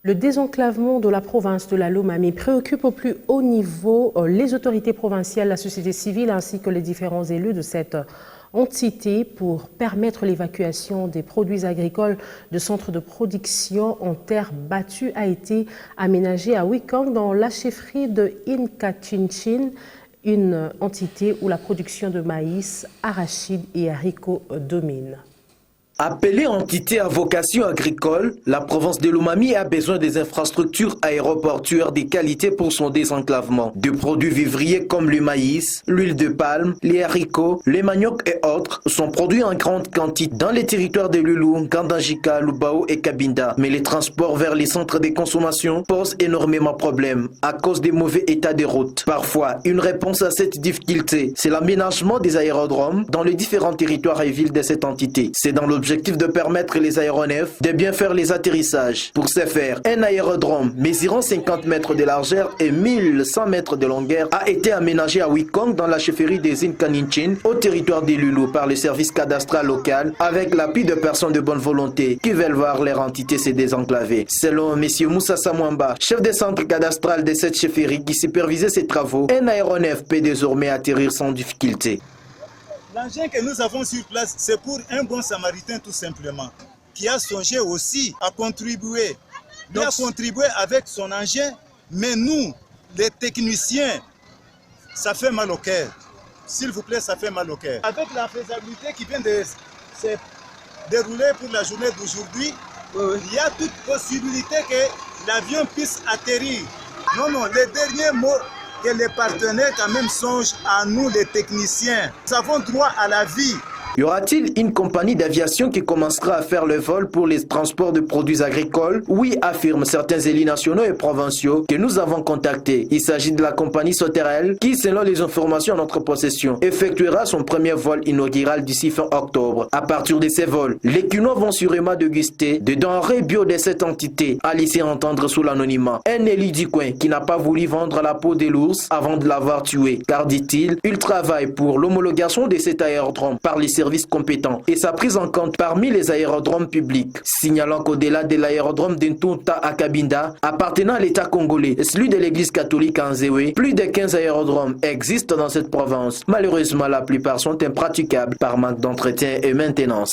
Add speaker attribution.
Speaker 1: Le désenclavement de la province de la Lomami préoccupe au plus haut niveau les autorités provinciales, la société civile ainsi que les différents élus de cette entité pour permettre l'évacuation des produits agricoles de centres de production en terre battue a été aménagé à Wikang dans la chefferie de Inkachinchin, une entité où la production de maïs, arachides et haricots domine.
Speaker 2: Appelée entité à vocation agricole, la province de Lomami a besoin des infrastructures aéroportuaires de qualité pour son désenclavement. De produits vivriers comme le maïs, l'huile de palme, les haricots, les maniocs et autres sont produits en grande quantité dans les territoires de Lulu, Gandajika, Lubao et Kabinda. Mais les transports vers les centres de consommation posent énormément de problèmes à cause des mauvais états des routes. Parfois, une réponse à cette difficulté, c'est l'aménagement des aérodromes dans les différents territoires et villes de cette entité. C'est dans l'objectif de permettre les aéronefs de bien faire les atterrissages. Pour ce faire, un aérodrome mesurant 50 mètres de largeur et 1100 mètres de longueur a été aménagé à Wikang dans la chefferie des Inkanichin au territoire des Lulu par le service cadastral local avec l'appui de personnes de bonne volonté qui veulent voir leur entité se désenclaver. Selon M. Moussa Samouamba, chef de centre cadastral de cette chefferie qui supervisait ces travaux, un aéronef peut désormais atterrir sans difficulté.
Speaker 3: L'engin que nous avons sur place, c'est pour un bon samaritain tout simplement, qui a songé aussi à contribuer. Il a contribué avec son engin, mais nous, les techniciens, ça fait mal au cœur. S'il vous plaît, ça fait mal au cœur. Avec la faisabilité qui vient de se dérouler pour la journée d'aujourd'hui, il y a toute possibilité que l'avion puisse atterrir. Non, les derniers mots, que les partenaires quand même songent à nous les techniciens. Nous avons droit à la vie.
Speaker 2: Y aura-t-il une compagnie d'aviation qui commencera à faire le vol pour les transports de produits agricoles? Oui, affirment certains élus nationaux et provinciaux que nous avons contactés. Il s'agit de la compagnie Soterel qui, selon les informations en notre possession, effectuera son premier vol inaugural d'ici fin octobre. À partir de ces vols, les Quinois vont sûrement déguster des denrées bio de cette entité, à laisser entendre sous l'anonymat un élu du coin qui n'a pas voulu vendre la peau de l'ours avant de l'avoir tué, car dit-il, il travaille pour l'homologation de cet aérodrome par les services compétents et sa prise en compte parmi les aérodromes publics, signalant qu'au-delà de l'aérodrome d'Intunta à Kabinda, appartenant à l'État congolais et celui de l'église catholique à Nzewe, plus de 15 aérodromes existent dans cette province. Malheureusement, la plupart sont impraticables par manque d'entretien et maintenance.